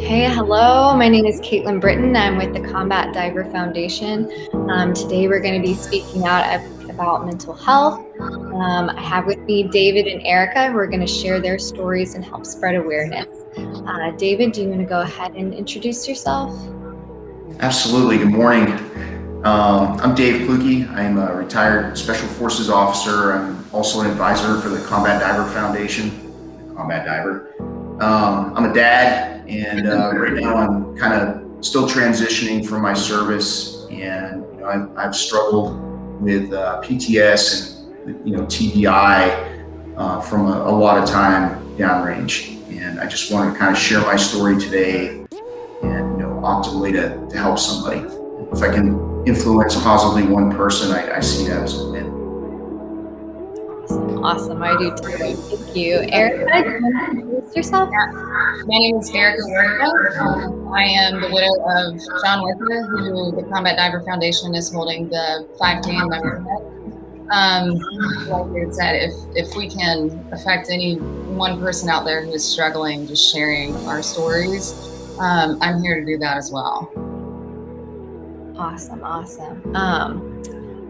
Hey, hello. My name is Caitlin Britton. I'm with the Combat Diver Foundation. Today we're going to be speaking out about mental health. I have with me David and Erica who are going to share their stories and help spread awareness. David, do you want to go ahead and introduce yourself? Absolutely. Good morning. I'm Dave Clukey. I'm a retired Special Forces officer. I'm also an advisor for the Combat Diver Foundation, Combat Diver. I'm a dad, and right now I'm kind of still transitioning from my service, and I've struggled with PTS and TBI from a lot of time downrange, and I just wanted to kind of share my story today and optimally to help somebody. If I can influence positively one person, I see that as a win. Awesome. I do too. Thank you. Erica, do you want to introduce yourself? My name is Wirka. I am the widow of John Wirka, who the Combat Diver Foundation is holding the 5K in memory of. Like you said, if we can affect any one person out there who is struggling, just sharing our stories, I'm here to do that as well. Awesome.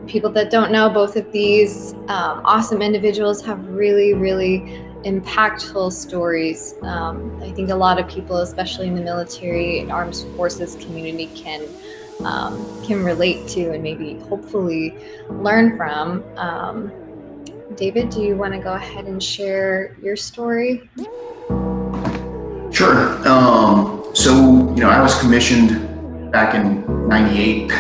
People that don't know, both of these awesome individuals have really, really impactful stories. I think a lot of people, especially in the military and armed forces community, can relate to and maybe hopefully learn from. David, do you want to go ahead and share your story? Sure. So I was commissioned back in '98,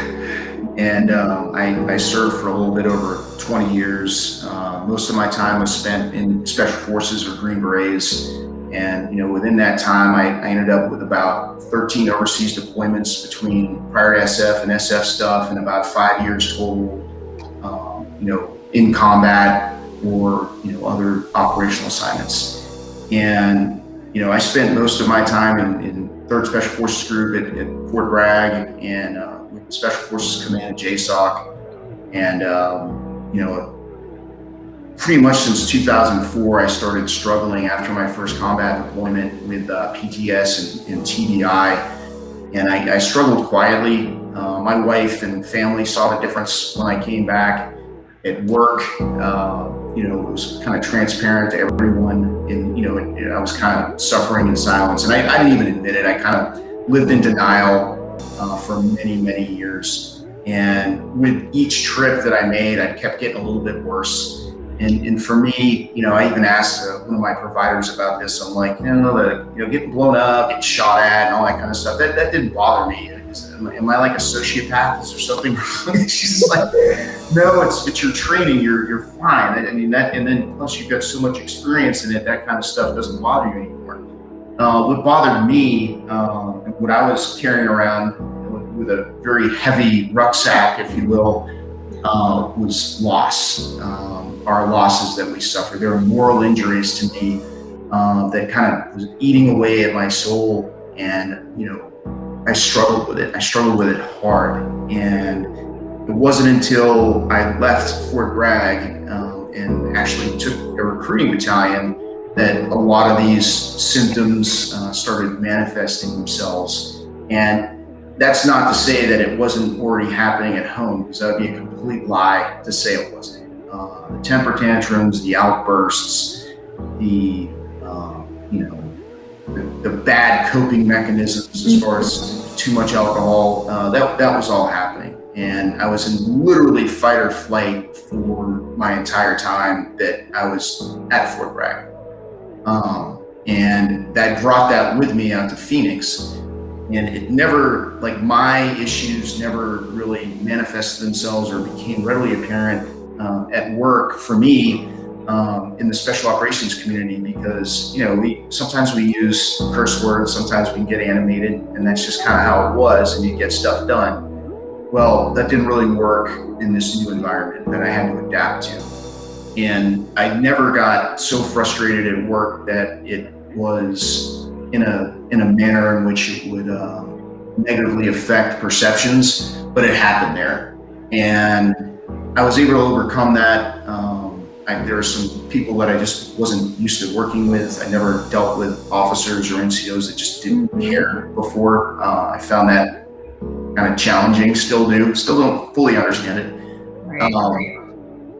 and I served for a little bit over 20 years. Most of my time was spent in Special Forces or Green Berets, and within that time, I ended up with about 13 overseas deployments between prior to SF and SF stuff, and about 5 years total, in combat or other operational assignments. And I spent most of my time in 3rd Special Forces Group at Fort Bragg and with the Special Forces Command at JSOC. And, pretty much since 2004, I started struggling after my first combat deployment with PTS and TBI. And I struggled quietly. My wife and family saw the difference when I came back. At work, it was kind of transparent to everyone, and I was kind of suffering in silence, and I didn't even admit it. I kind of lived in denial for many years, and with each trip that I made, I kept getting a little bit worse. And for me, I even asked one of my providers about this. I'm like, getting blown up, getting shot at, and all that kind of stuff. That didn't bother me. Am I like a sociopath? Is there something wrong? She's like, no, it's your training. You're fine. I mean that, and then plus you've got so much experience in it. That kind of stuff doesn't bother you anymore. What bothered me, what I was carrying around with a very heavy rucksack, if you will, was loss. Our losses that we suffered. There were moral injuries to me that kind of was eating away at my soul, and I struggled with it. I struggled with it hard, and it wasn't until I left Fort Bragg and actually took a recruiting battalion that a lot of these symptoms started manifesting themselves. And that's not to say that it wasn't already happening at home, because that would be a complete lie to say it wasn't. The temper tantrums, the outbursts, the bad coping mechanisms as far as too much alcohol, that was all happening. And I was in literally fight or flight for my entire time that I was at Fort Bragg. And that brought that with me out to Phoenix. And it never, like, my issues never really manifested themselves or became readily apparent at work for me in the special operations community, because sometimes we use curse words, sometimes we can get animated, and that's just kind of how it was, and you get stuff done. Well, that didn't really work in this new environment that I had to adapt to. And I never got so frustrated at work that it was in a manner in which it would negatively affect perceptions, but it happened there. And I was able to overcome that. There are some people that I just wasn't used to working with. I never dealt with officers or NCOs that just didn't care before. I found that kind of challenging, still do, still don't fully understand it. Right.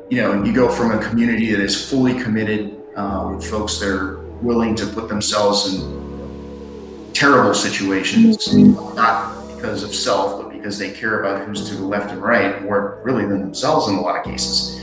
You go from a community that is fully committed, with folks that are willing to put themselves in terrible situations, not because of self, but because they care about who's to the left and right, more really than themselves in a lot of cases.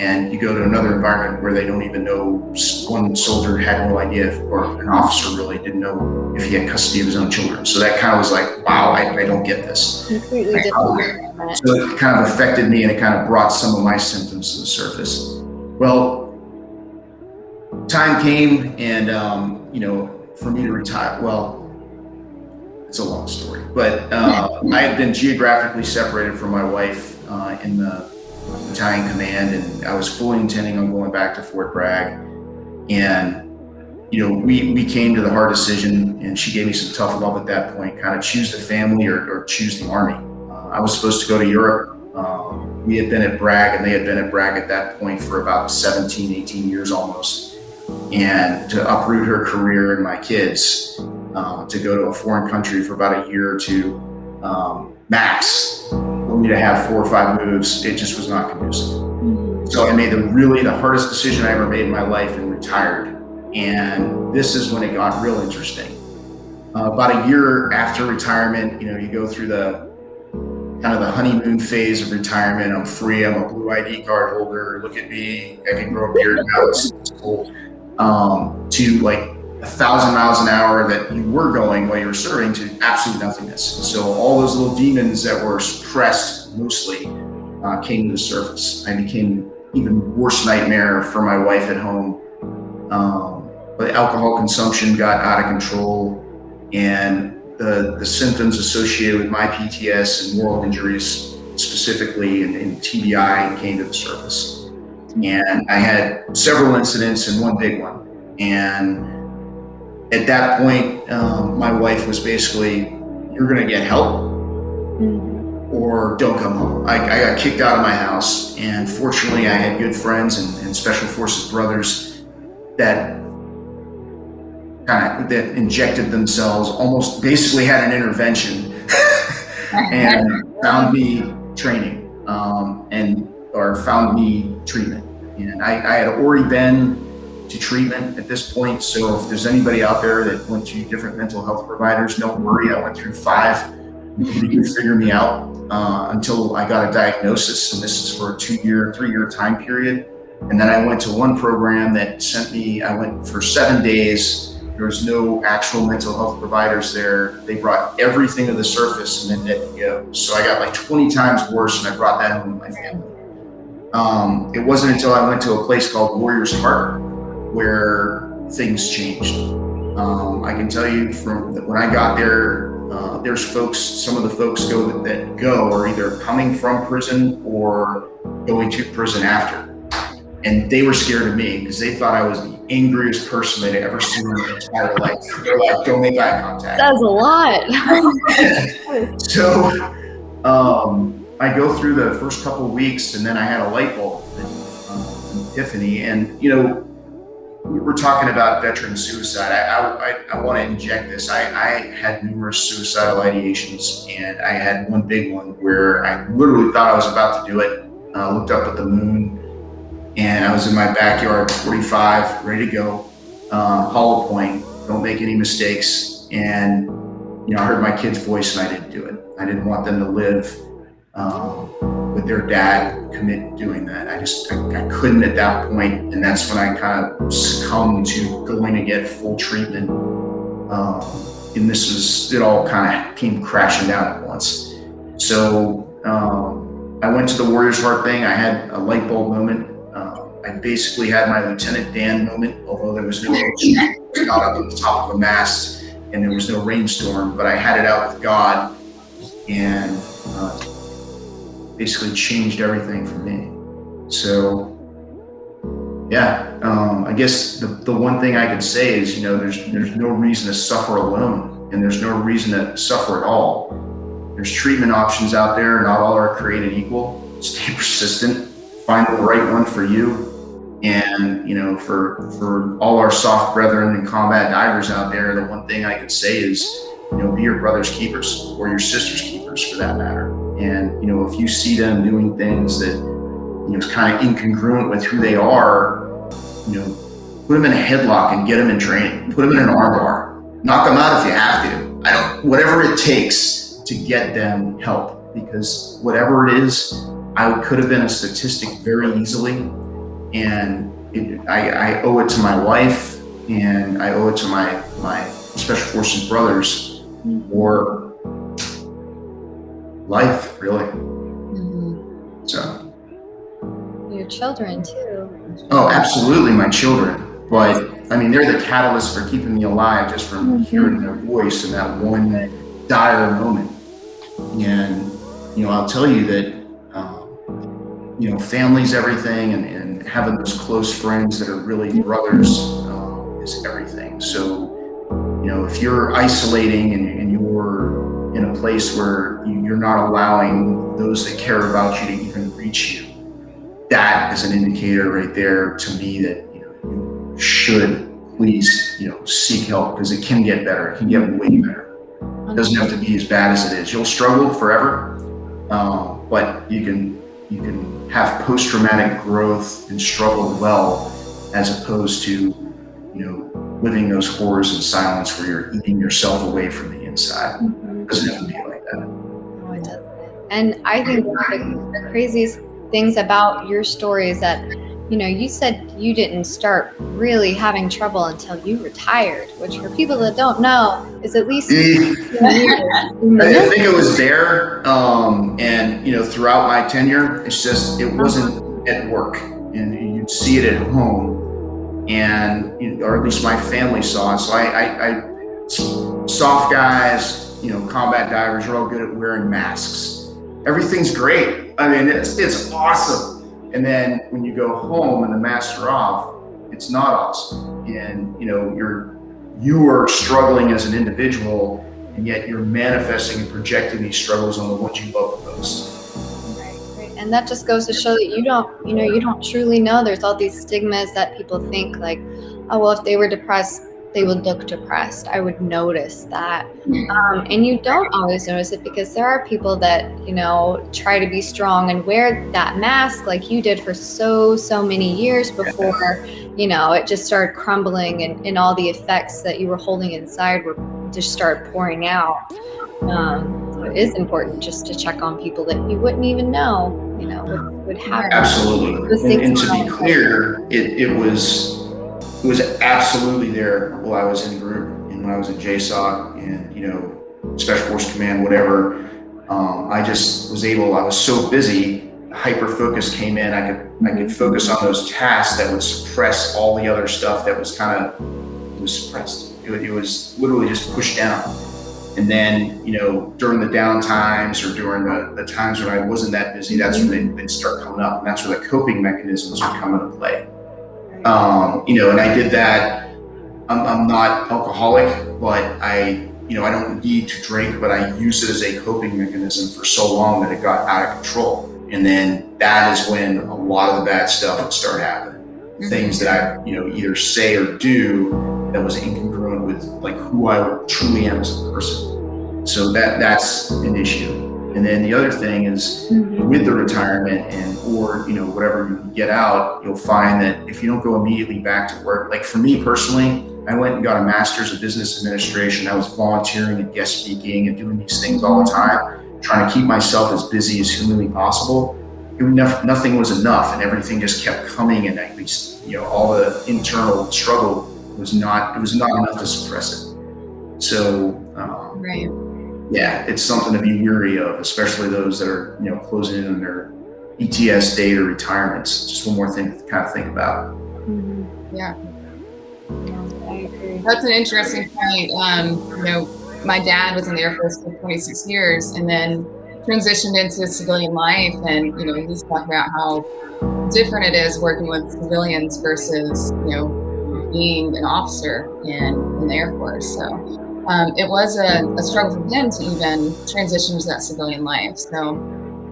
And you go to another environment where they don't even know, one soldier had no idea, or an officer really didn't know if he had custody of his own children. So that kind of was like, wow, I don't get this. Completely different. So it kind of affected me, and it kind of brought some of my symptoms to the surface. Well, time came, and for me to retire, well, it's a long story, but I had been geographically separated from my wife in the battalion command, and I was fully intending on going back to Fort Bragg. And we came to the hard decision, and she gave me some tough love at that point, kind of choose the family or choose the Army. I was supposed to go to Europe. We had been at Bragg, and they had been at Bragg at that point for about 17, 18 years almost. And to uproot her career and my kids, to go to a foreign country for about a year or two, max, for me to have 4 or 5 moves, it just was not conducive. So I made the hardest decision I ever made in my life, and retired. And this is when it got real interesting. About a year after retirement, you go through the kind of the honeymoon phase of retirement. I'm free. I'm a blue ID card holder. Look at me. I can grow a beard now. It's cool. To like 1,000 miles an hour that you were going while you were serving, to absolute nothingness. So all those little demons that were suppressed mostly came to the surface. I became even worse nightmare for my wife at home. But alcohol consumption got out of control, and the symptoms associated with my PTS and moral injuries specifically, and TBI, came to the surface. And I had several incidents and one big one. And at that point, my wife was basically, you're going to get help or don't come home. I got kicked out of my house. And fortunately, I had good friends and Special Forces brothers that that injected themselves, almost basically had an intervention and found me training, or found me treatment. And I had already been to treatment at this point. So if there's anybody out there that went to different mental health providers, don't worry. I went through 5. You can figure me out until I got a diagnosis. And this is for a 3-year time period. And then I went to one program that sent me, I went for 7 days. There was no actual mental health providers there. They brought everything to the surface and then let me go. So I got like 20 times worse, and I brought that home to my family. It wasn't until I went to a place called Warrior's Heart where things changed. I can tell you from when I got there, there's folks, some of the folks that go are either coming from prison or going to prison after. And they were scared of me because they thought I was the angriest person they'd ever seen in their entire life. They're like, don't make eye contact. That's a lot. So I go through the first couple of weeks, and then I had a light bulb, an epiphany. And, we're talking about veteran suicide. I want to inject this. I had numerous suicidal ideations, and I had one big one where I literally thought I was about to do it. Looked up at the moon, and I was in my backyard, 45, ready to go. Hollow point, don't make any mistakes. And, I heard my kid's voice, and I didn't do it. I didn't want them to live with their dad commit doing that. I couldn't at that point. And that's when I kind of succumbed to going to get full treatment. And it all kind of came crashing down at once. So I went to the Warrior's Heart thing. I had a light bulb moment. I basically had my Lieutenant Dan moment, although there was no not up on the top of a mast and there was no rainstorm, but I had it out with God, and basically changed everything for me. So I guess the one thing I could say is, there's no reason to suffer alone, and there's no reason to suffer at all. There's treatment options out there. Not all are created equal. Stay persistent. find the right one for you. And, for all our soft brethren and combat divers out there, the one thing I could say is, be your brother's keepers or your sister's keepers for that matter. And, if you see them doing things that, is kind of incongruent with who they are, put them in a headlock and get them in training. Put them in an arm bar. Knock them out if you have to. Whatever it takes to get them help, because whatever it is, I could have been a statistic very easily. And I owe it to my wife, and I owe it to my Special Forces brothers, or life, really. Mm-hmm. So. Your children too. Oh, absolutely, my children. But I mean, they're the catalyst for keeping me alive, just from hearing their voice in that one dire moment. And I'll tell you that family's everything, and having those close friends that are really brothers is everything. So if you're isolating and you're in a place where you're not allowing those that care about you to even reach you, that is an indicator right there to me that you should please seek help, because it can get better. It can get way better. It doesn't have to be as bad as it is. You'll struggle forever, but you can have post-traumatic growth and struggle well, as opposed to living those horrors in silence where you're eating yourself away from the inside. It doesn't have to be like that. No, it doesn't. And I think one of the craziest things about your story is that you said you didn't start really having trouble until you retired, which for people that don't know is at least years. I think it was there, and throughout my tenure, it's just it wasn't at work, and you'd see it at home, and or at least my family saw it. So I soft guys, combat divers are all good at wearing masks. Everything's great. I mean, it's awesome. And then when you go home and the masks are off, it's not awesome. And you are struggling as an individual, and yet you're manifesting and projecting these struggles on the ones you love the most. Right. And that just goes to show that you don't truly know. There's all these stigmas that people think like, oh, well, if they were depressed, they would look depressed. I would notice that. And you don't always notice it, because there are people that, try to be strong and wear that mask like you did for so many years before, it just started crumbling, and all the effects that you were holding inside were just start pouring out. So it is important just to check on people that you wouldn't even know, would have. Absolutely. And to be clear, it was absolutely there while I was in group and when I was in JSOC and, Special Force Command, whatever. I just was I was so busy, hyper focus came in. I could focus on those tasks that would suppress all the other stuff that was suppressed. It was literally just pushed down. And then, during the down times, or during the times when I wasn't that busy, that's when they start coming up, and that's where the coping mechanisms are coming into play. And I did that. I'm not alcoholic, but I don't need to drink, but I use it as a coping mechanism for so long that it got out of control. And then that is when a lot of the bad stuff would start happening. Mm-hmm. Things that I, either say or do that was incongruent with like who I truly am as a person. So that's an issue. And then the other thing is with the retirement or whatever you get out, you'll find that if you don't go immediately back to work, like for me personally, I went and got a master's of business administration. I was volunteering and guest speaking and doing these things all the time, trying to keep myself as busy as humanly possible. Nothing was enough, and everything just kept coming, and at least all the internal struggle was not enough to suppress it. So right. Yeah, it's something to be weary of, especially those that are, closing in on their ETS date or retirements. Just one more thing to kind of think about. Mm-hmm. Yeah. I agree. That's an interesting point. My dad was in the Air Force for 26 years and then transitioned into civilian life. And, he's talking about how different it is working with civilians versus, being an officer in the Air Force. So it was a struggle for him to even transition to that civilian life. So,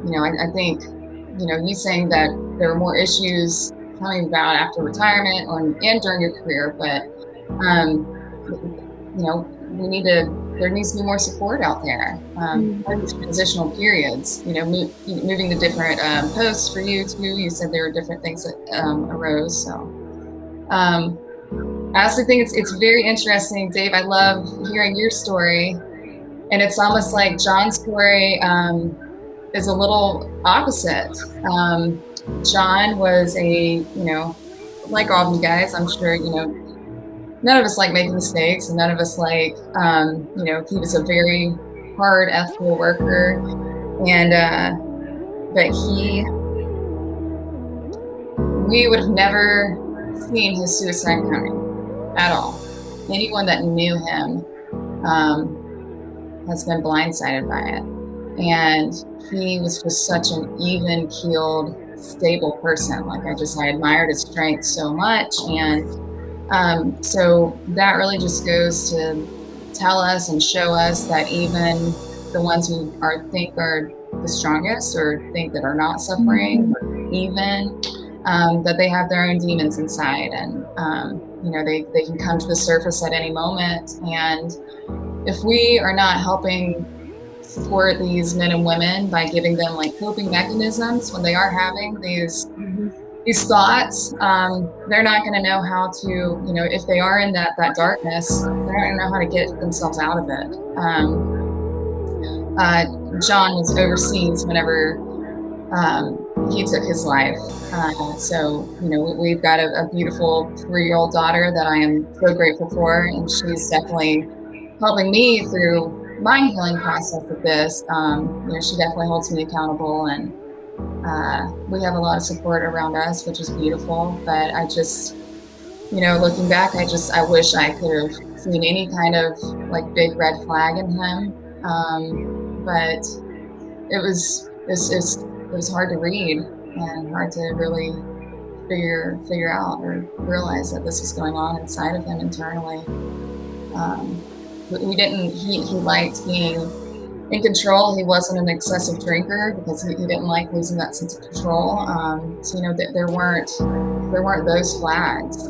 I think you saying that there were more issues coming about after retirement and during your career, but there needs to be more support out there. Transitional periods, moving to different posts for you too. You said there were different things that arose. So I also think it's very interesting, Dave. I love hearing your story, and it's almost like John's story is a little opposite. John was like all of you guys, I'm sure, none of us like making mistakes, and none of us like, he was a very hard, ethical worker, and but we would have never seen his suicide coming at all. Anyone that knew him has been blindsided by it, and he was just such an even-keeled, stable person. Like I admired his strength so much, and so that really just goes to tell us and show us that even the ones who think are the strongest or think that are not suffering, even that they have their own demons inside, and they can come to the surface at any moment. And if we are not helping support these men and women by giving them like coping mechanisms when they are having these thoughts, they're not going to know how to, if they are in that darkness, they're not going to know how to get themselves out of it. John was overseas whenever he took his life. So, we've got a beautiful 3-year-old daughter that I am so grateful for, and she's definitely helping me through my healing process with this. She definitely holds me accountable, and we have a lot of support around us, which is beautiful. But I just, looking back, I wish I could have seen any kind of like big red flag in him. But it was hard to read and hard to really figure out or realize that this was going on inside of him internally. He liked being in control. He wasn't an excessive drinker because he didn't like losing that sense of control. So there weren't those flags.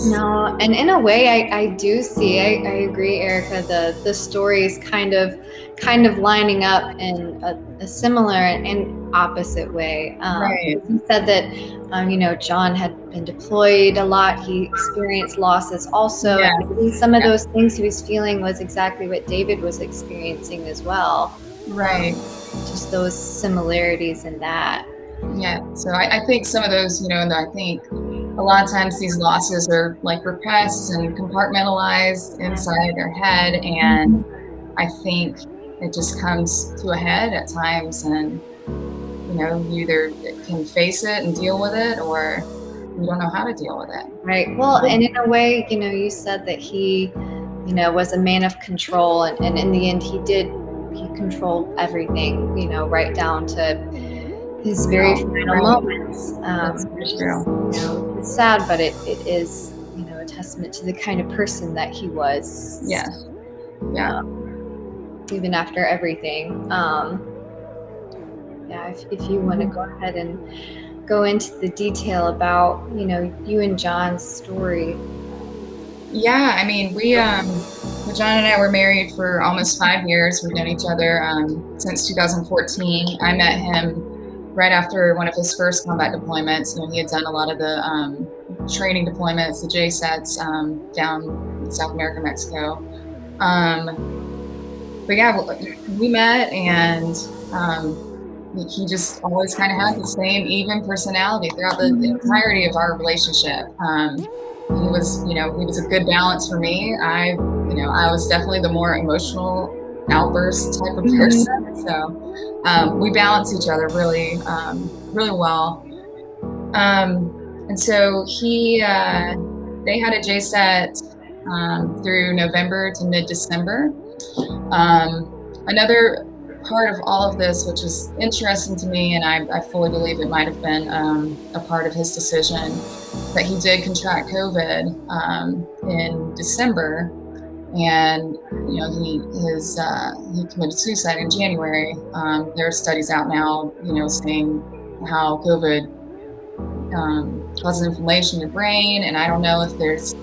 No, and in a way, I do see. I agree, Erica. The stories kind of lining up in a similar and opposite way. Right. He said that John had been deployed a lot. He experienced losses also. Yeah. And I think some of those things he was feeling was exactly what David was experiencing as well. Right. Just those similarities in that. Yeah. So I think some of those, and I think a lot of times these losses are like repressed and compartmentalized inside their head, and I think it just comes to a head at times, and you either can face it and deal with it, or you don't know how to deal with it. Right. Well, and in a way, you said that he, was a man of control, and in the end, he controlled everything, right down to his very final moments. That's true. It's sad, but it is, a testament to the kind of person that he was. Yeah. Yeah. Even after everything. If you want to go ahead and go into the detail about, you and John's story. Yeah, I mean, John and I were married for almost 5 years. We've known each other since 2014. I met him right after one of his first combat deployments. He had done a lot of the training deployments, the JSETs down in South America, Mexico. But yeah, we met, and he just always kind of had the same even personality throughout the entirety of our relationship. He was a good balance for me. I was definitely the more emotional outburst type of person. So we balance each other really, really well. And so they had a JSET through November to mid-December. Another part of all of this, which is interesting to me, and I fully believe it might have been a part of his decision, that he did contract COVID in December. and he committed suicide in January. There are studies out now, saying how COVID causes inflammation in your brain, and I don't know if it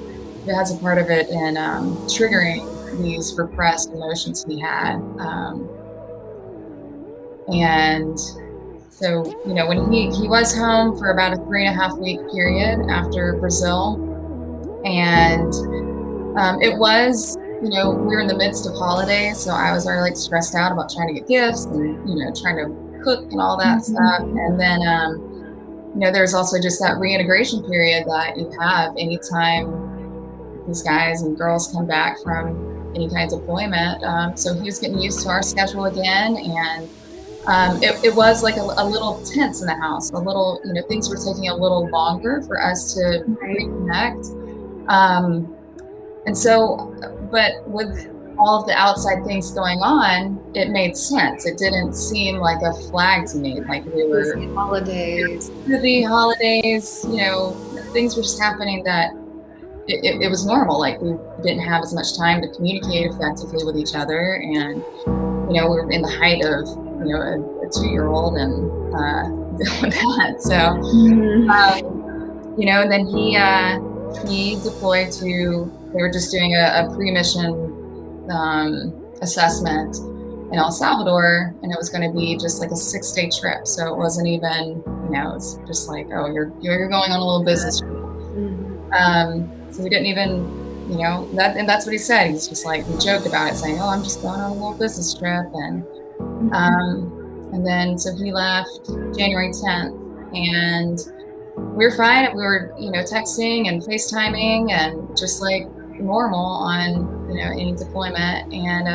has a part of it in triggering these repressed emotions he had. And so, when he was home for about a 3.5 week period after Brazil, and it was, we were in the midst of holidays, so I was already stressed out about trying to get gifts and, trying to cook and all that stuff. And then, there's also just that reintegration period that you have anytime these guys and girls come back from any kind of deployment. So he was getting used to our schedule again, and it was like a little tense in the house. A little, things were taking a little longer for us to reconnect. And so, but with all of the outside things going on, it made sense. It didn't seem like a flag to me, like we were holidays, things were just happening that it was normal. Like we didn't have as much time to communicate effectively with each other, and we were in the height of a 2-year-old and dealing with that. So and then he deployed to. They were just doing a pre-mission assessment in El Salvador, and it was going to be just like a 6-day trip. So it wasn't even, it was just like, oh, you're going on a little business trip. So we didn't even, and that's what he said. He's just like, we joked about it, saying, oh, I'm just going on a little business trip. And then, so he left January 10th, and we were fine. We were, texting and FaceTiming and just like normal on, any deployment. And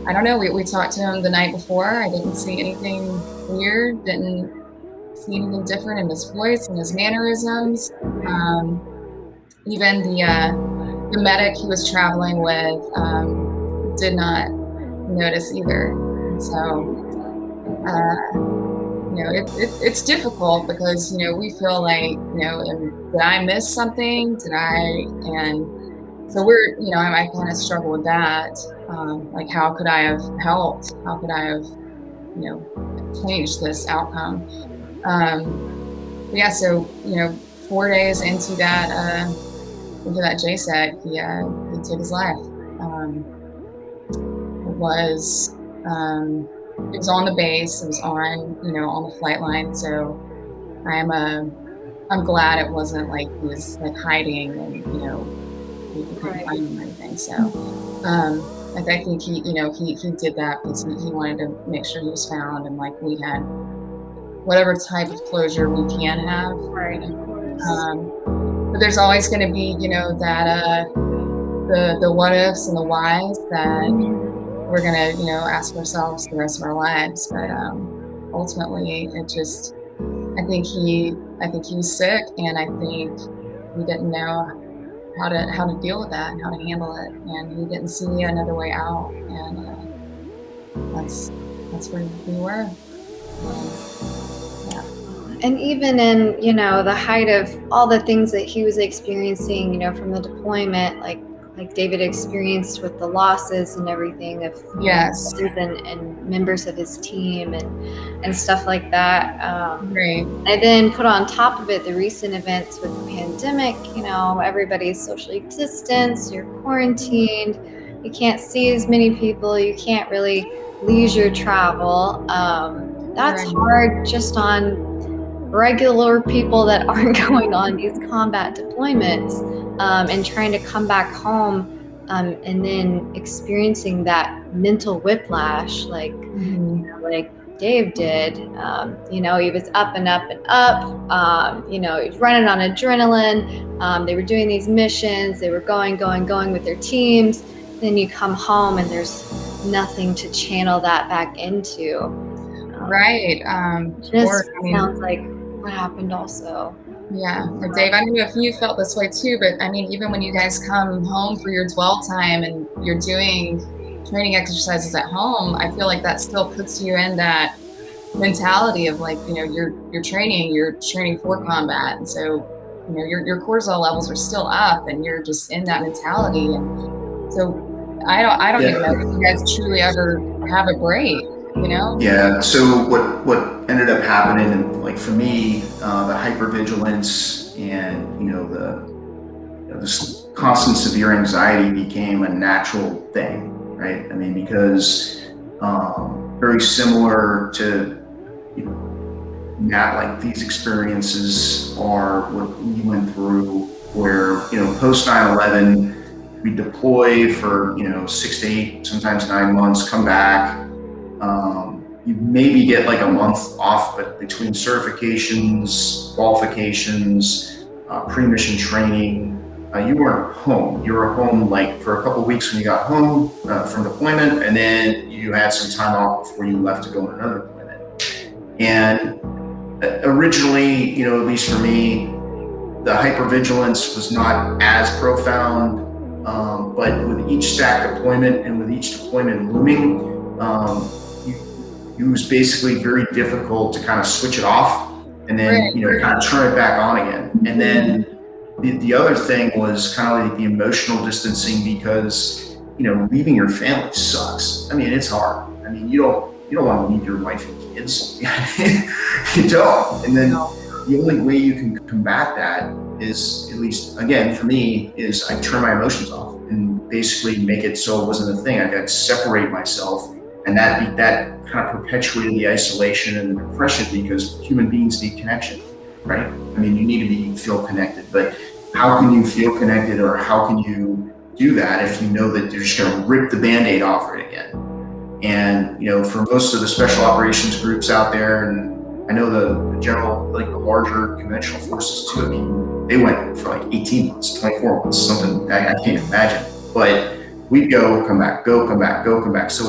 I don't know, we talked to him the night before. I didn't see anything weird, didn't see anything different in his voice and his mannerisms. Even the medic he was traveling with did not notice either. And so, it's difficult because, we feel like, did I miss something? And so we're, I kind of struggle with that. Like, how could I have helped? How could I have, changed this outcome? Yeah, so, 4 days into that JSEC, he took his life. It was on the base. It was on, on the flight line. So I'm glad it wasn't like he was like hiding and, we couldn't find him or anything. So I think he did that because he wanted to make sure he was found, and like we had whatever type of closure we can have. Right, of course. But there's always going to be, that the what ifs and the whys that we're going to, ask ourselves the rest of our lives. But ultimately, I think he was sick, and I think he didn't know how to deal with that and how to handle it, and he didn't see another way out, and that's where we were. And even in, the height of all the things that he was experiencing, from the deployment, like David experienced with the losses and everything of and members of his team and stuff like that. Right. And then put on top of it the recent events with the pandemic, everybody's socially distanced, you're quarantined, you can't see as many people, you can't really leisure travel. That's hard just on regular people that aren't going on these combat deployments, and trying to come back home, and then experiencing that mental whiplash, like like Dave did. He was up and up and up. He was running on adrenaline. They were doing these missions. They were going with their teams. Then you come home and there's nothing to channel that back into. Right. Sounds like what happened also. Yeah. For Dave, I don't know if you felt this way too, but I mean, even when you guys come home for your dwell time and you're doing training exercises at home, I feel like that still puts you in that mentality of like, you're training for combat. And so, your cortisol levels are still up and you're just in that mentality. And So I don't Yeah. even know if you guys truly ever have a break, you know? Yeah. So what ended up happening, and like for me, the hypervigilance and this constant severe anxiety became a natural thing, right? I mean, because very similar to like these experiences are what we went through, where post 9/11 we deploy for 6 to 8, sometimes 9 months, come back. You maybe get like a month off, but between certifications, qualifications, pre-mission training, you weren't home. You were home like for a couple of weeks when you got home from deployment, and then you had some time off before you left to go on another deployment. And originally, at least for me, the hypervigilance was not as profound, but with each stack deployment and with each deployment looming, it was basically very difficult to kind of switch it off and then kind of turn it back on again. And then the other thing was kind of like the emotional distancing, because leaving your family sucks. I mean, it's hard. I mean, you don't want to leave your wife and kids. You don't. And then the only way you can combat that is, at least again for me, is I turn my emotions off and basically make it so it wasn't a thing. I got to separate myself, and that kind of perpetuated the isolation and the depression, because human beings need connection, right? I mean, you need to feel connected, but how can you feel connected, or how can you do that if you know that you're just going to rip the Band-Aid off it again? And for most of the special operations groups out there, and I know the general, like the larger conventional forces too, I mean, they went for like 18 months, 24 months, something I can't imagine. But we'd go, come back, go, come back, go, come back. So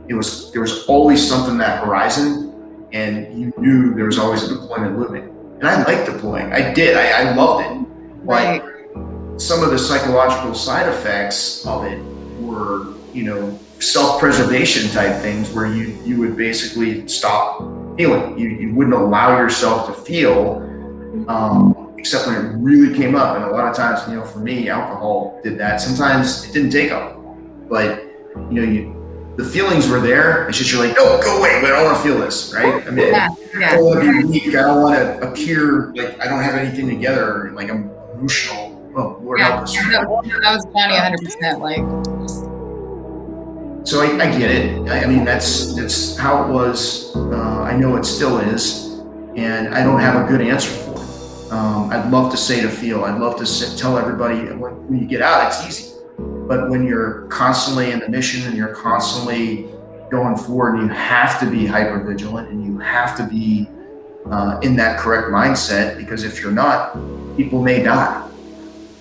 there was always something on that horizon, and you knew there was always a deployment looming. And I liked deploying. I did. I loved it. But some of the psychological side effects of it were, self-preservation type things, where you would basically stop feeling. You wouldn't allow yourself to feel, except when it really came up. And a lot of times, for me, alcohol did that. Sometimes it didn't take alcohol, but the feelings were there. It's just you're like, no, go away. But I don't want to feel this, right? I mean, I don't want to be weak. I don't want to appear like I don't have anything together, like I'm emotional. Oh, Lord help us. That was Johnny 100%. Like. So I get it. I mean, that's how it was. I know it still is, and I don't have a good answer for it. I'd love to say to feel. I'd love to tell everybody when you get out, it's easy. But when you're constantly in the mission and you're constantly going forward, you have to be hyper vigilant, and you have to be in that correct mindset, because if you're not, people may die.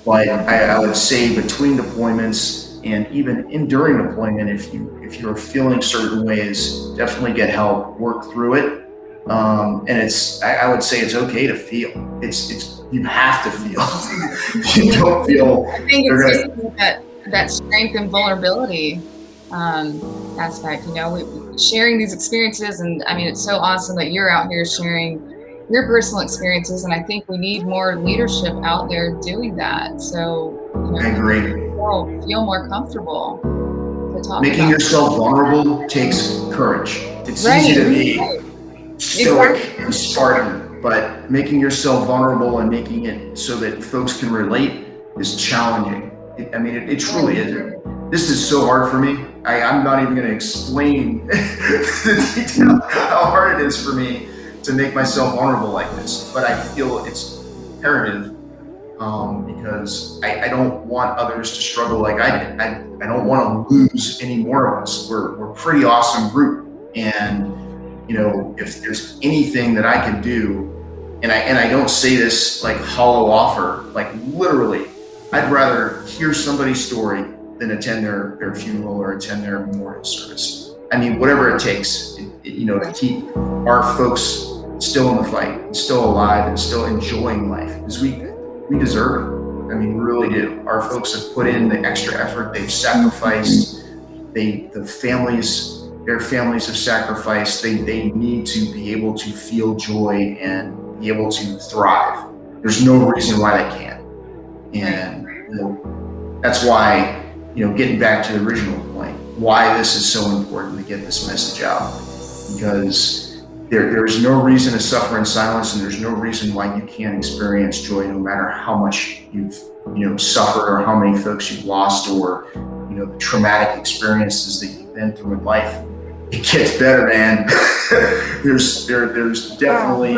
But I would say between deployments, and even during deployment, if you're feeling certain ways, definitely get help, work through it. And I would say it's okay to feel. It's you have to feel. You don't feel. I think it's just that strength and vulnerability aspect. Sharing these experiences, and I mean, it's so awesome that you're out here sharing your personal experiences, and I think we need more leadership out there doing that. So I agree. Feel more comfortable to talk. Making yourself vulnerable takes courage. It's easy to be stoic and Spartan, but making yourself vulnerable and making it so that folks can relate is challenging. It truly is. This is so hard for me. I'm not even going to explain the detail how hard it is for me to make myself vulnerable like this, but I feel it's imperative, because I don't want others to struggle like I did. I don't want to lose any more of us. We're a pretty awesome group, and if there's anything that I can do, and I don't say this like hollow offer, like literally, I'd rather hear somebody's story than attend their funeral or attend their memorial service. I mean, whatever it takes, to keep our folks still in the fight, and still alive, and still enjoying life, because we deserve it. I mean, we really do. Our folks have put in the extra effort. They've sacrificed. Their families have sacrificed. They need to be able to feel joy and be able to thrive. There's no reason why they can't. And that's why getting back to the original point, why this is so important to get this message out, because there's no reason to suffer in silence, and there's no reason why you can't experience joy no matter how much you've suffered, or how many folks you've lost, or the traumatic experiences that you've been through in life. It gets better, man. there's definitely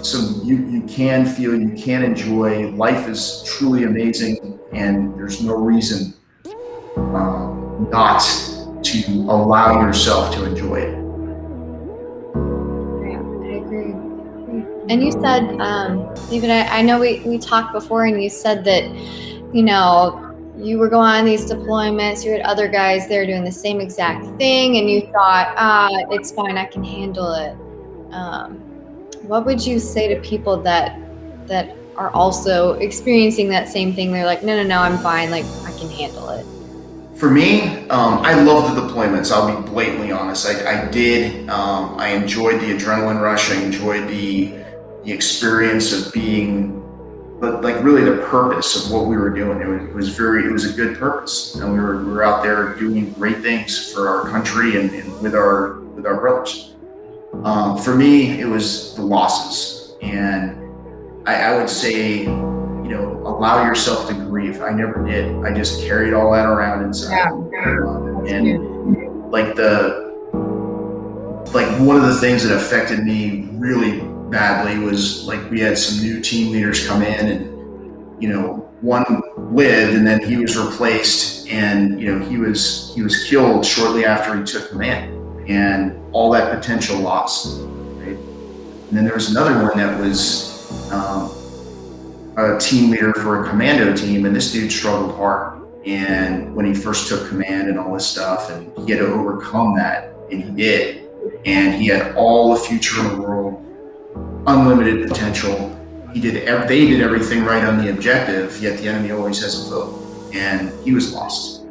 some you can feel, you can enjoy. Life is truly amazing, and there's no reason not to allow yourself to enjoy it. Yeah, I agree. And you said, David, I know we talked before, and you said that, you were going on these deployments, you had other guys there doing the same exact thing, and you thought, it's fine, I can handle it. What would you say to people that are also experiencing that same thing? They're like, no, I'm fine, like I can handle it. For me, I love the deployments. I'll be blatantly honest. I did. I enjoyed the adrenaline rush. I enjoyed the experience of being, like, really the purpose of what we were doing. It was a good purpose, and we were out there doing great things for our country and with our brothers. For me, it was the losses, and I would say, allow yourself to grieve. I never did. I just carried all that around inside. And like one of the things that affected me really badly was, like, we had some new team leaders come in, and one lived, and then he was replaced, and he was killed shortly after he took command, and all that potential lost, right? And then there was another one that was a team leader for a commando team, and this dude struggled hard, and when he first took command and all this stuff, and he had to overcome that, and he did, and he had all the future in the world, unlimited potential. They did everything right on the objective, yet the enemy always has a foe, and he was lost.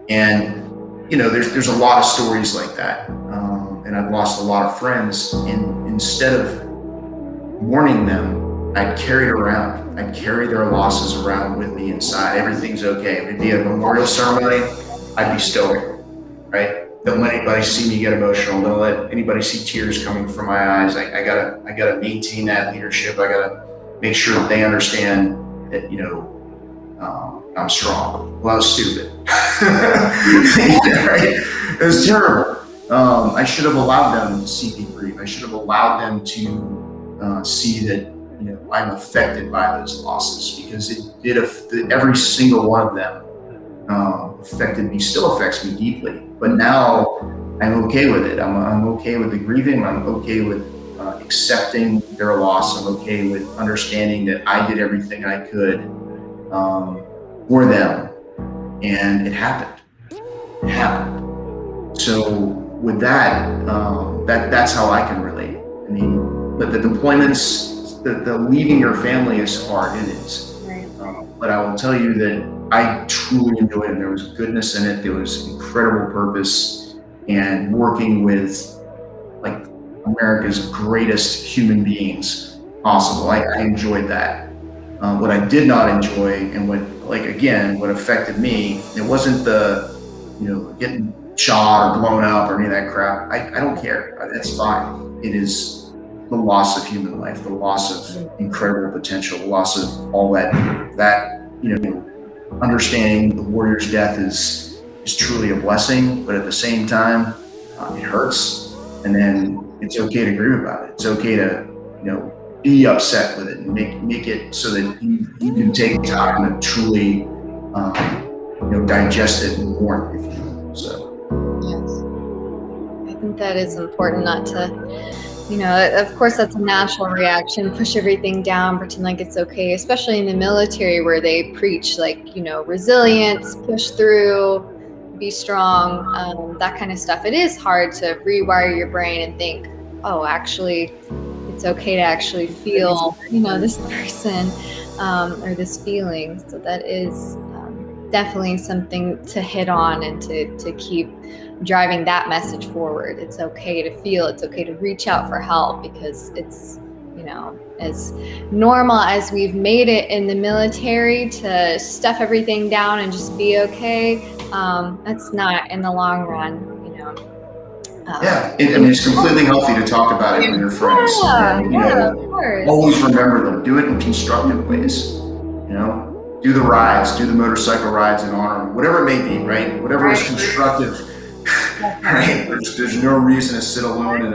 And there's a lot of stories like that, and I've lost a lot of friends, and instead of mourning them, I'd carry their losses around with me inside. Everything's okay. If it'd be a memorial ceremony, I'd be stoic, right? Don't let anybody see me get emotional. Don't let anybody see tears coming from my eyes. I gotta maintain that leadership. I gotta make sure that they understand that I'm strong. Well, I was stupid. Right? It was terrible. I should have allowed them to see me grieve. I should have allowed them to see that I'm affected by those losses, because every single one of them affected me, still affects me deeply. But now I'm okay with it. I'm okay with the grieving. I'm okay with accepting their loss. I'm okay with understanding that I did everything I could for them, and it happened. It happened. So with that, that's how I can relate. I mean, but the deployments, the leaving your family is hard. It is. Right. But I will tell you that I truly enjoyed it. There was goodness in it. There was incredible purpose, and working with, like, America's greatest human beings possible. I enjoyed that. What I did not enjoy, and what affected me, it wasn't the, getting shot or blown up or any of that crap. I don't care. That's fine. It is the loss of human life, the loss of incredible potential, the loss of all that, understanding the warrior's death is truly a blessing, but at the same time, it hurts. And then it's okay to grieve about it. It's okay to, be upset with it, and make it so that you can take time to truly, digest it and mourn, if you will. So. Yes. I think that is important, not to, of course, that's a natural reaction, push everything down, pretend like it's okay, especially in the military where they preach, like, resilience, push through, be strong, that kind of stuff. It is hard to rewire your brain and think, oh, actually, it's okay to actually feel, this person or this feeling. So that is definitely something to hit on, and to keep driving that message forward. It's okay to feel, it's okay to reach out for help, because it's as normal as we've made it in the military to stuff everything down and just be okay, that's not in the long run. It's completely healthy to talk about it with your friends. Of course. Always remember them. Do it in constructive ways. Do the rides, do the motorcycle rides in honor, whatever it may be, right? Whatever is constructive, right? There's no reason to sit alone in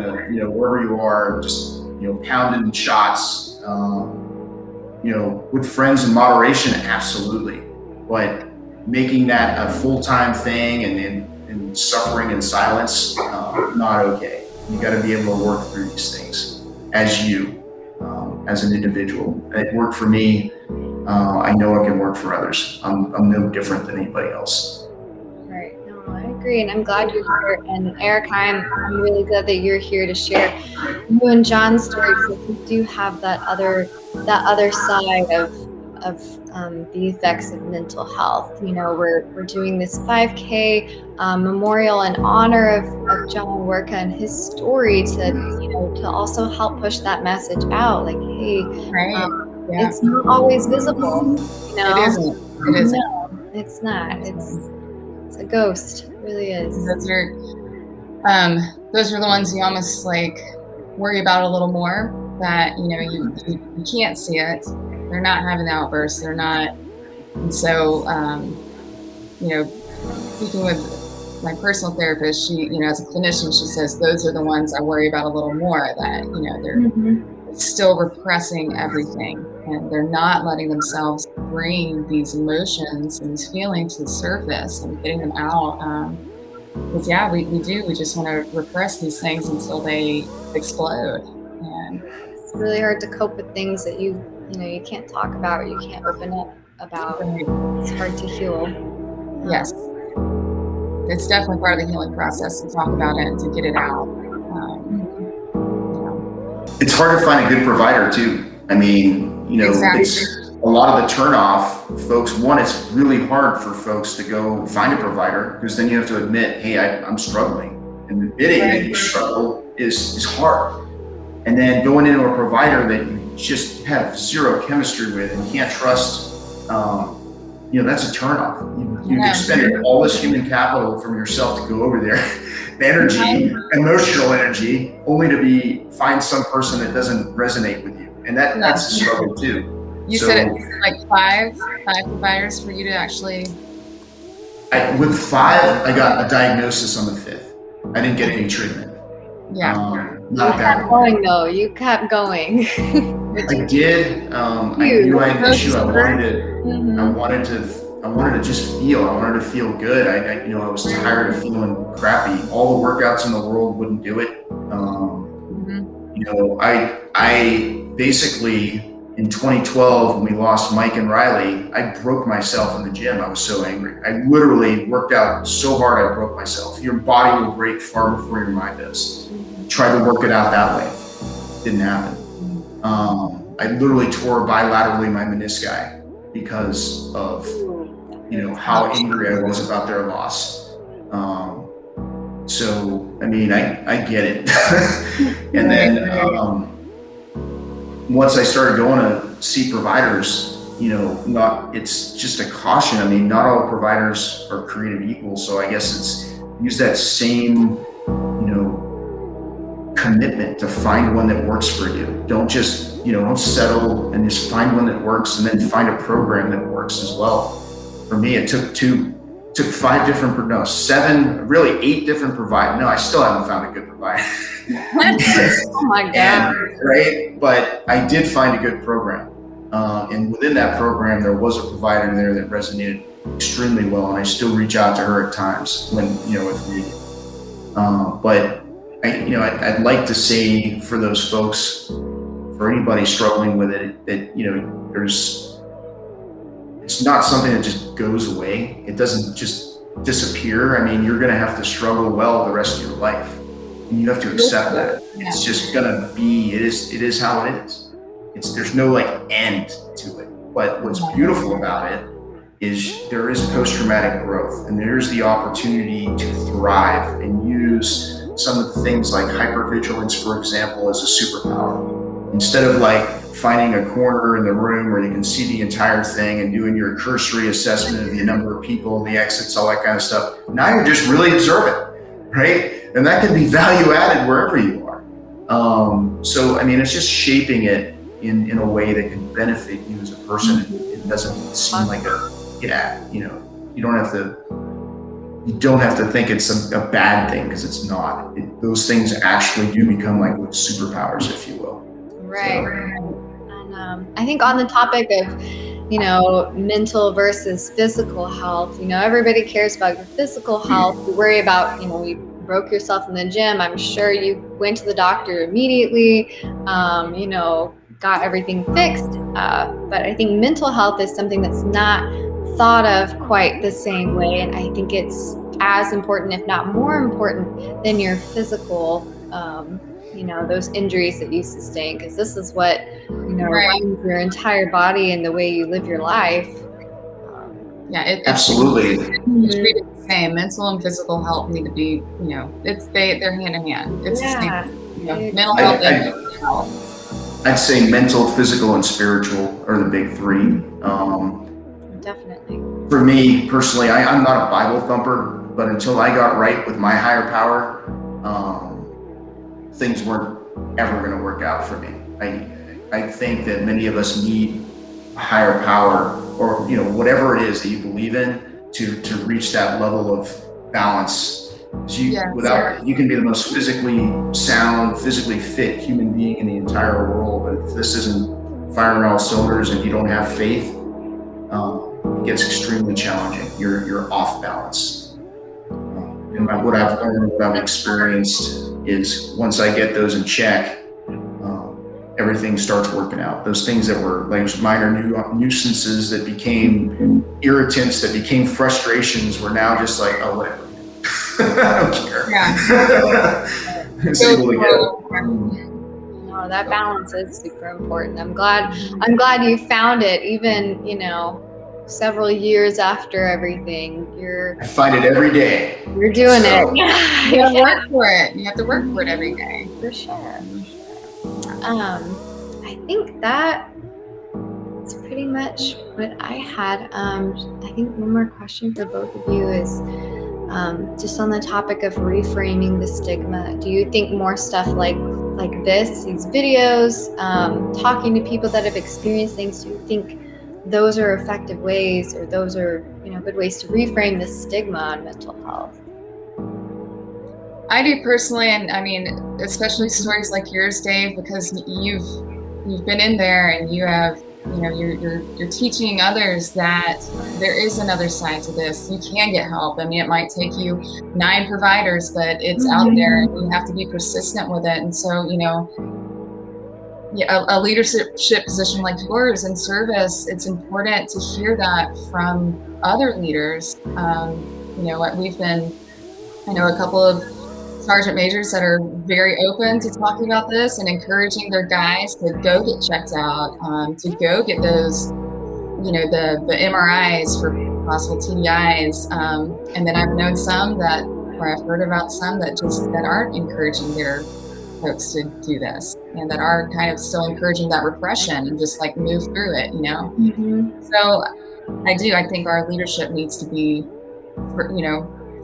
wherever you are, just pounding shots. With friends in moderation, absolutely, but making that a full-time thing and suffering in silence, not okay. You got to be able to work through these things as an individual. It worked for me. I know it can work for others. I'm no different than anybody else. Right. No, I agree, and I'm glad you're here. And Erica, I'm really glad that you're here to share you and John's story, because we do have that other side of the effects of mental health. We're doing this 5K memorial in honor of John Wirka and his story to also help push that message out. Like, hey, it's not always visible. It isn't. No, it's not. It's a ghost. It really is. Those are the ones you almost like worry about a little more. That you can't see it. They're not having the outbursts. They're not. And so, speaking with my personal therapist, she, as a clinician, she says those are the ones I worry about a little more. That they're still repressing everything, and they're not letting themselves bring these emotions and these feelings to the surface and getting them out. Because we just want to repress these things until they explode. And it's really hard to cope with things that you can't talk about, or you can't open up about. It's hard to heal. Yes. It's definitely part of the healing process to talk about it and to get it out. It's hard to find a good provider too. Exactly. It's a lot of the turnoff, folks. One, it's really hard for folks to go find a provider, because then you have to admit, hey, I'm struggling. And admitting that you struggle is hard. And then going into a provider that you just have zero chemistry with and can't trust, that's a turnoff. You've expended all this human capital from yourself to go over there, energy, emotional energy, only to find some person that doesn't resonate with you. And that's a struggle too. You said it's like five providers for you to actually. With 5, I got a diagnosis on the 5th. I didn't get any treatment. Yeah. Not you kept going though. You kept going. I did. I knew I had an issue. I wanted to just feel. I wanted to feel good. I was tired of feeling crappy. All the workouts in the world wouldn't do it. I basically, in 2012, when we lost Mike and Riley, I broke myself in the gym. I was so angry. I literally worked out so hard I broke myself. Your body will break far before your mind does. Try to work it out that way. Didn't happen. I literally tore bilaterally my menisci because of how angry I was about their loss. I get it. And then once I started going to see providers, it's just a caution. Not all providers are created equal. So I guess it's use that same, commitment to find one that works for you. Don't just, don't settle and just find one that works, and then find a program that works as well. For me, it took 8 different providers. No, I still haven't found a good provider. Oh my God. Right? But I did find a good program. And within that program, there was a provider there that resonated extremely well. And I still reach out to her at times when, if needed. But I'd like to say for those folks, for anybody struggling with it, that, it's not something that just goes away. It doesn't just disappear. You're going to have to struggle well the rest of your life. And you have to accept that. It's just going to be, it is how it is. There's no end to it. But what's beautiful about it is there is post-traumatic growth, and there's the opportunity to thrive and use some of the things like hypervigilance, for example, as a superpower. instead of like finding a corner in the room where you can see the entire thing and doing your cursory assessment of the number of people, the exits, all that kind of stuff. Now you're just really observant, right? And that can be value added wherever you are. So, I mean, it's just shaping it in a way that can benefit you as a person. It doesn't seem like you don't have to think it's a bad thing, because it's not. Those things actually do become like superpowers, if you will. Right. So. And I think on the topic of, mental versus physical health, everybody cares about your physical health. You worry about, you broke yourself in the gym. I'm sure you went to the doctor immediately, got everything fixed. But I think mental health is something that's not thought of quite the same way. And I think it's as important, if not more important, than your physical, those injuries that you sustain, because this is what, runs your entire body and the way you live your life. Absolutely. It's treated the same. Mental and physical health need to be, they're hand in hand. It's the same. Mental health and physical health. I'd say mental, physical, and spiritual are the big three. Definitely. For me personally, I'm not a Bible thumper, but until I got right with my higher power, things weren't ever going to work out for me. I think that many of us need a higher power, or whatever it is that you believe in, to reach that level of balance. You can be the most physically sound, physically fit human being in the entire world, but if this isn't firing all cylinders and you don't have faith, it gets extremely challenging. You're off balance. And what I've learned, what I've experienced, is once I get those in check, everything starts working out. Those things that were like minor nuisances that became irritants, that became frustrations, were now just like, oh, whatever. I don't care. Yeah. It's able to get. No, that balance is super important. I'm glad you found it, even, several years after everything. I find it every day. You're doing it. You have to work for it. You have to work for it every day. For sure. I think that's pretty much what I had. I think one more question for both of you is just on the topic of reframing the stigma. Do you think more stuff like this, these videos, talking to people that have experienced things, do you think those are effective ways, or those are, good ways to reframe the stigma on mental health? I do personally, and I mean, especially stories like yours, Dave, because you've been in there and you have, you're teaching others that there is another side to this. You can get help. I mean, it might take you 9 providers, but it's out there, and you have to be persistent with it. And so, a leadership position like yours in service, it's important to hear that from other leaders. I know a couple of sergeant majors that are very open to talking about this and encouraging their guys to go get checked out, to go get those, the MRIs for possible TBIs. And then I've known some I've heard about some that aren't encouraging their folks to do this, and that are kind of still encouraging that repression and just like move through it, So I think our leadership needs to be,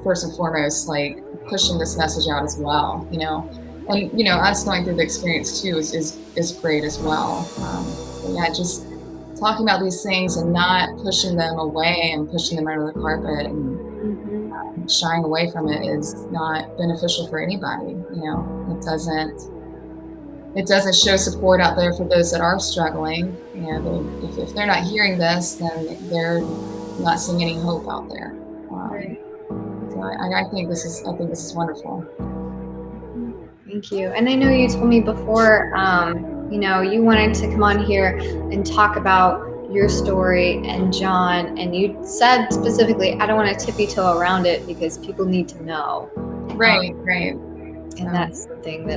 first and foremost, like pushing this message out as well, and us going through the experience too is great as well. Just talking about these things and not pushing them away and pushing them under the carpet and shying away from it is not beneficial for anybody. It doesn't show support out there for those that are struggling. If they're not hearing this, then they're not seeing any hope out there. Right. So I think this is wonderful. Thank you. And I know you told me before, you wanted to come on here and talk about your story and John, and you said specifically, I don't want to tippy-toe around it because people need to know. Right. And that's something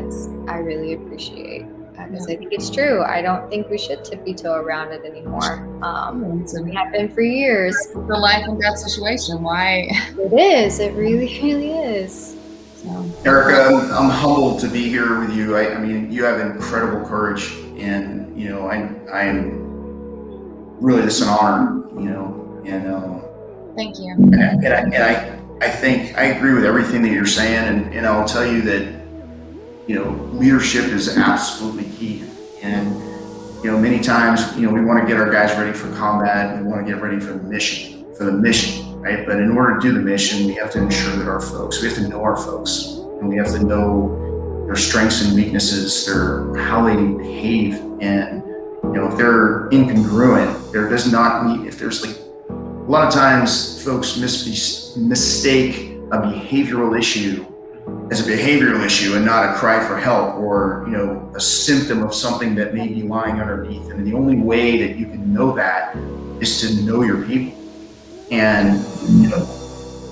I really appreciate, because I think it's true. I don't think we should tippy-toe around it anymore. We have been for years. It's a life and death situation. Why? It is. It really, really is. So. Erica, I'm humbled to be here with you. I mean, you have incredible courage, And, you know, I am really, this an honor, you know, and Thank you. I think I agree with everything that you're saying, and I'll tell you that, you know, leadership is absolutely key. And, you know, many times, you know, we want to get our guys ready for combat, and we want to get ready for the mission, right? But in order to do the mission, we have to ensure that we have to know our folks, and we have to know their strengths and weaknesses, how they behave. And, you know, if they're incongruent, if there's like, a lot of times folks mistake a behavioral issue as a behavioral issue and not a cry for help, or, you know, a symptom of something that may be lying underneath. And the only way that you can know that is to know your people. And, you know,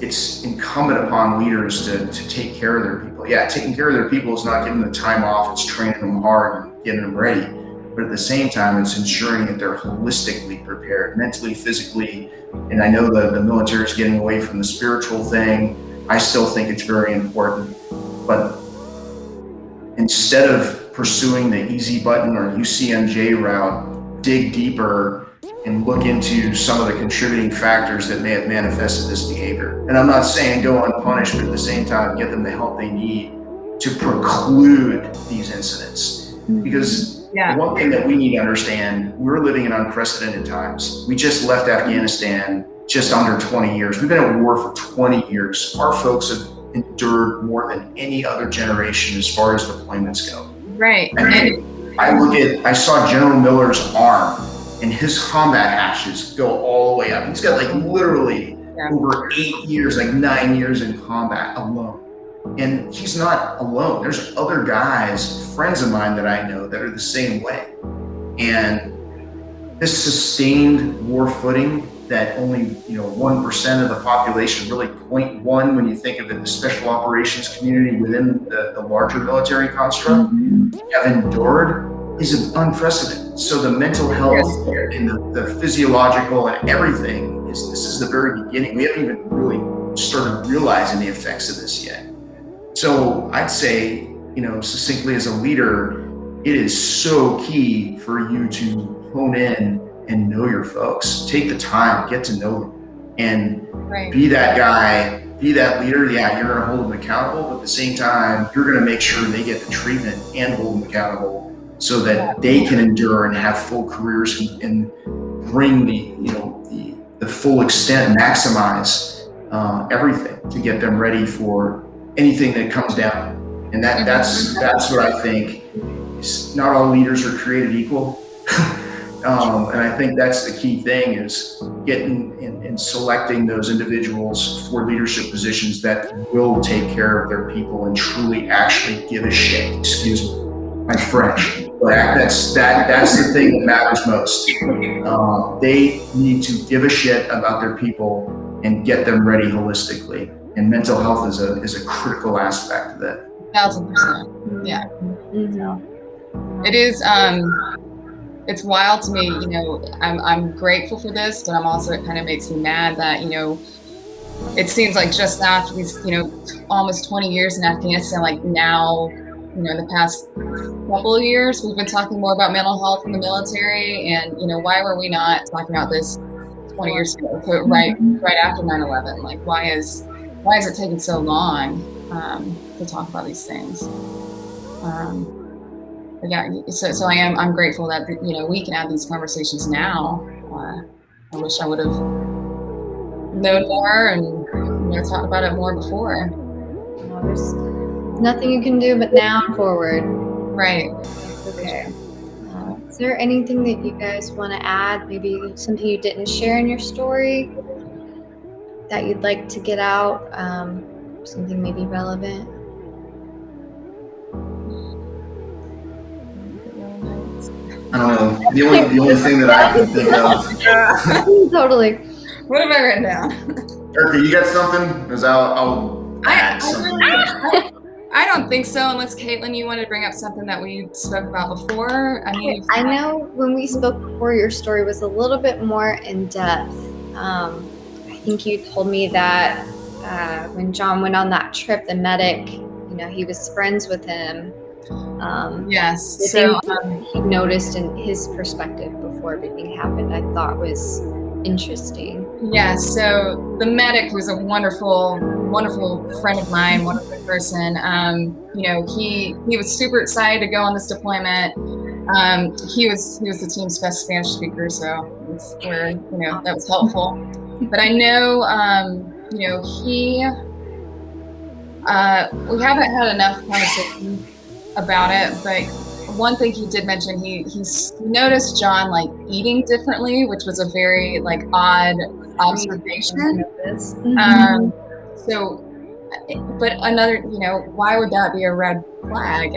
it's incumbent upon leaders to take care of their people. Yeah, taking care of their people is not giving them time off, it's training them hard and getting them ready. But at the same time, it's ensuring that they're holistically prepared, mentally, physically. And I know the military is getting away from the spiritual thing. I still think it's very important. But instead of pursuing the easy button or UCMJ route, dig deeper and look into some of the contributing factors that may have manifested this behavior. And I'm not saying go unpunished, but at the same time, get them the help they need to preclude these incidents. Because the one thing that we need to understand, we're living in unprecedented times. We just left Afghanistan just under 20 years. We've been at war for 20 years. Our folks have endured more than any other generation as far as deployments go. Right. And I saw General Miller's arm, and his combat hashes go all the way up. He's got like literally over 8 years, like 9 years in combat alone. And he's not alone. There's other guys, friends of mine that I know, that are the same way. And this sustained war footing that only, 1% of the population, really 0.1 when you think of it, the special operations community within the larger military construct, have endured is unprecedented. So the mental health and the physiological and everything this is the very beginning. We haven't even really started realizing the effects of this yet. So I'd say, succinctly as a leader, it is so key for you to hone in and know your folks. Take the time, get to know them, and be that guy, be that leader. Yeah, you're gonna hold them accountable, but at the same time, you're gonna make sure they get the treatment and hold them accountable so that they can endure and have full careers and bring the full extent, maximize everything to get them ready for anything that comes down. And that's what I think. Not all leaders are created equal. And I think that's the key thing, is getting and selecting those individuals for leadership positions that will take care of their people and truly actually give a shit. Excuse me, my French. But that's the thing that matters most. They need to give a shit about their people and get them ready holistically. And mental health is a critical aspect of that. 1,000%. Yeah. Mm-hmm. It is. It's wild to me. I'm grateful for this, but it kind of makes me mad that it seems like just after these almost 20 years in Afghanistan, like now, in the past couple of years, we've been talking more about mental health in the military, and why were we not talking about this 20 years ago, right after 9/11? Like, why is it taking so long to talk about these things? But yeah, so I'm grateful that we can have these conversations now. I wish I would have known more and talked about it more before. Well, there's nothing you can do but now and forward. Right. Okay. Is there anything that you guys want to add? Maybe something you didn't share in your story that you'd like to get out? Something maybe relevant? I don't know. The only thing that I can think of. Totally. What have I written down? Wirka, you got something? Because I'll add something. I don't think so, unless Caitlin, you wanted to bring up something that we spoke about before. I know when we spoke before, your story was a little bit more in depth. I think you told me that when John went on that trip, the medic, he was friends with him. Yes. The So things he noticed in his perspective before everything happened, I thought was interesting. yeah, so the medic was a wonderful, wonderful friend of mine, wonderful person. You know, he was super excited to go on this deployment. He was the team's best Spanish speaker, so it's where, you know, that was helpful. But I know, you know, we haven't had enough conversation about it, but one thing he did mention, he noticed John like eating differently, which was a very like odd observation. So, but another, you know, why would that be a red flag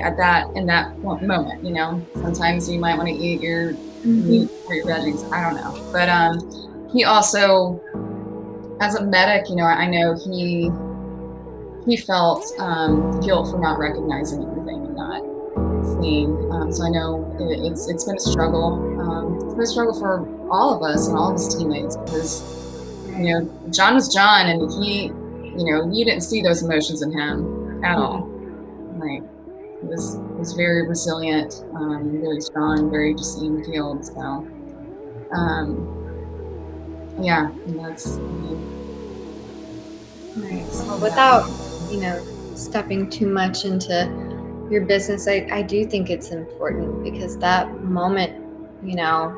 in that moment? You know, sometimes you might want to eat your meat or your veggies. I don't know, but he also, as a medic, you know, I know he felt guilt for not recognizing everything and not seeing. So I know it's been a struggle. It's been a struggle for all of us and all of his teammates because, you know, John was John, and he, you know, you didn't see those emotions in him at all. Like, he was very resilient, very strong, very just even keeled. So, yeah, and that's. Nice. Well, without, you know, stepping too much into your business, I do think it's important because that moment, you know,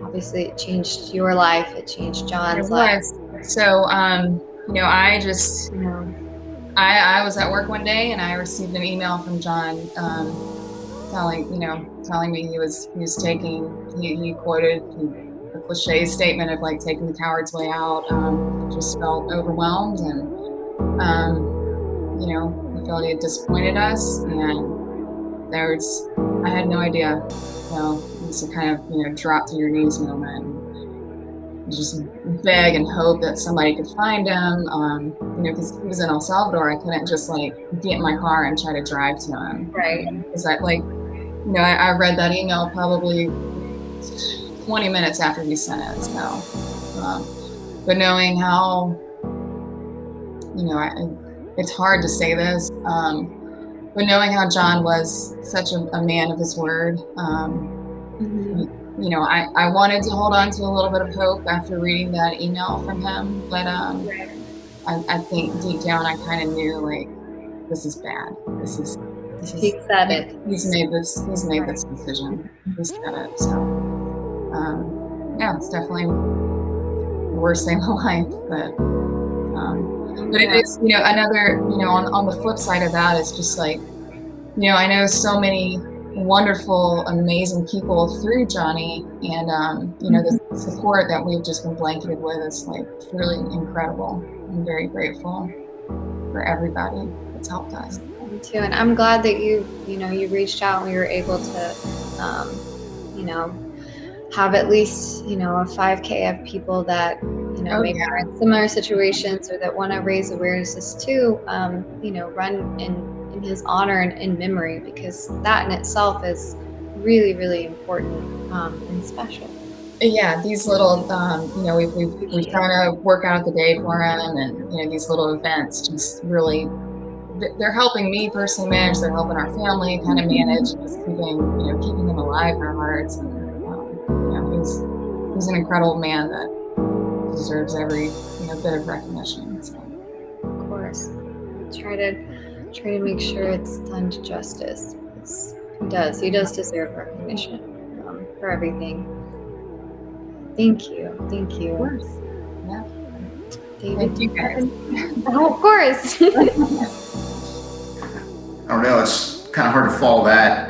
obviously it changed your life, it changed John's life. So, you know, I just, I was at work one day and I received an email from John telling me he was taking, he quoted a cliche statement of like taking the coward's way out. Just felt overwhelmed, and you know, he felt he had disappointed us, and I had no idea. So it was a kind of, you know, drop to your knees moment, and just beg and hope that somebody could find him. You know, because he was in El Salvador, I couldn't just like get in my car and try to drive to him. Right. Because you know, I read that email probably 20 minutes after he sent it. So, but knowing how, you know, it's hard to say this, but knowing how John was such a man of his word, you know, I wanted to hold on to a little bit of hope after reading that email from him, but I think deep down I kind of knew, like, this is bad. This is he said it. He's made this decision. He said it. So yeah, it's definitely the worst day of my life, but it is, you know, another, you know, on the flip side of that, it's just like, you know, I know so many wonderful, amazing people through Johnny, and you know, the support that we've just been blanketed with is like truly incredible. I'm very grateful for everybody that's helped us. Me too, and I'm glad that you reached out and we were able to, you know, have at least, you know, a 5K of people that, you know, maybe are in similar situations or that want to raise awareness to, you know, run in his honor and in memory, because that in itself is really, really important and special. Yeah, these little, you know, we've trying to work out the day for him, and, you know, these little events just really, they're helping me personally manage. They're helping our family kind of manage, just keeping him alive in our hearts. And you know, he's an incredible man that deserves every, you know, bit of recognition. So. Of course, try to make sure it's done to justice. He does deserve recognition for everything. Thank you. Of course. Yeah. David, thank you guys. Oh, of course. I don't know. It's kind of hard to follow that.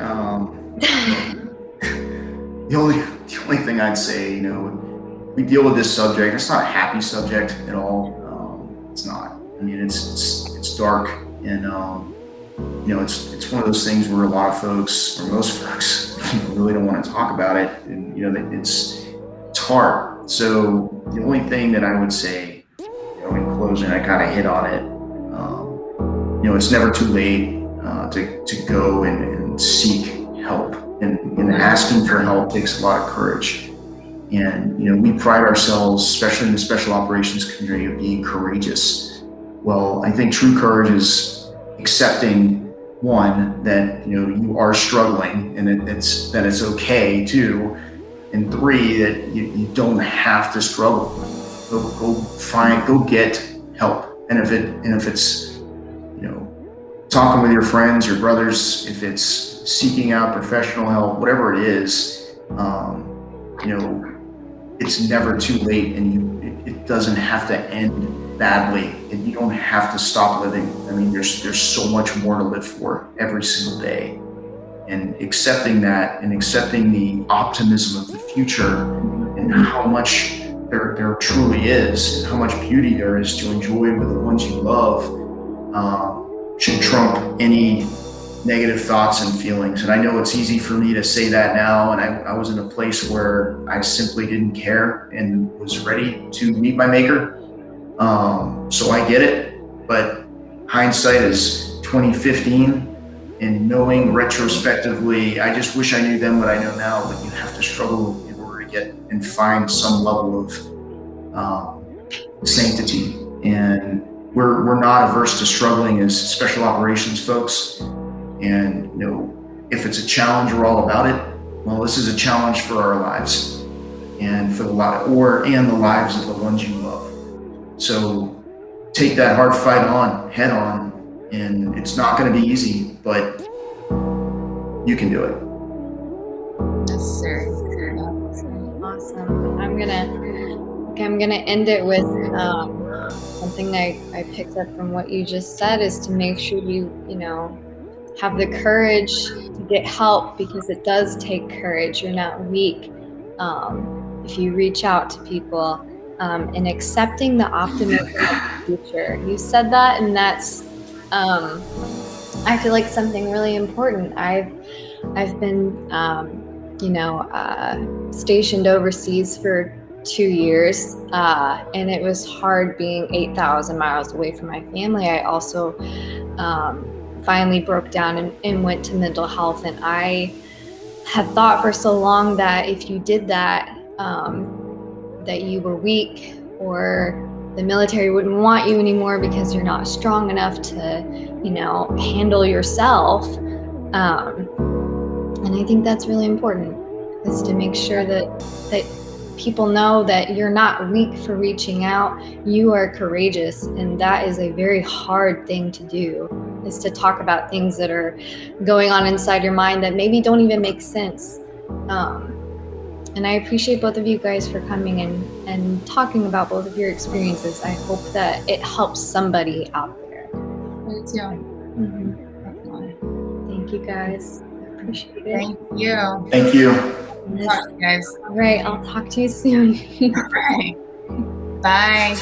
The only thing I'd say, you know, we deal with this subject. It's not a happy subject at all. It's not. I mean, it's dark, and you know, it's one of those things where a lot of folks, or most folks, really don't want to talk about it, and you know, it's hard. So the only thing that I would say, you know, in closing, I kind of hit on it. You know, it's never too late to go and seek help, and asking for help takes a lot of courage. And you know, we pride ourselves, especially in the special operations community, of being courageous. Well, I think true courage is accepting one, that you are struggling, and it's okay too, and three, that you don't have to struggle. Go get help, and if it's talking with your friends, your brothers, if it's seeking out professional help, whatever it is, it's never too late, and it doesn't have to end badly, and you don't have to stop living. I mean, there's so much more to live for every single day, and accepting that, and accepting the optimism of the future, and how much there truly is, and how much beauty there is to enjoy with the ones you love, should trump any negative thoughts and feelings. And I know it's easy for me to say that now, and I was in a place where I simply didn't care and was ready to meet my maker. So I get it, but hindsight is 2015, and knowing retrospectively, I just wish I knew then what I know now. But you have to struggle in order to get and find some level of sanctity, and we're not averse to struggling as special operations folks. And if it's a challenge, we're all about it. Well, this is a challenge for our lives, and for the lives of the ones you love. So take that hard fight on, head on, and it's not going to be easy, but you can do it. Yes, sir. Awesome. I'm gonna end it with something I picked up from what you just said, is to make sure you have the courage to get help, because it does take courage. You're not weak if you reach out to people, and accepting the optimism of the future. You said that, and that's I feel like something really important. I've been stationed overseas for 2 years, and it was hard being 8,000 miles away from my family. I also finally broke down and went to mental health, and I had thought for so long that if you did that, that you were weak, or the military wouldn't want you anymore because you're not strong enough to handle yourself. And I think that's really important, is to make sure that people know that you're not weak for reaching out. You are courageous, and that is a very hard thing to do, is to talk about things that are going on inside your mind that maybe don't even make sense. And I appreciate both of you guys for coming and talking about both of your experiences. I hope that it helps somebody out there. Me too. Definitely. Thank you guys. I appreciate it. Thank you. Thank you. Talk to you guys. All right, I'll talk to you soon. All right. Bye.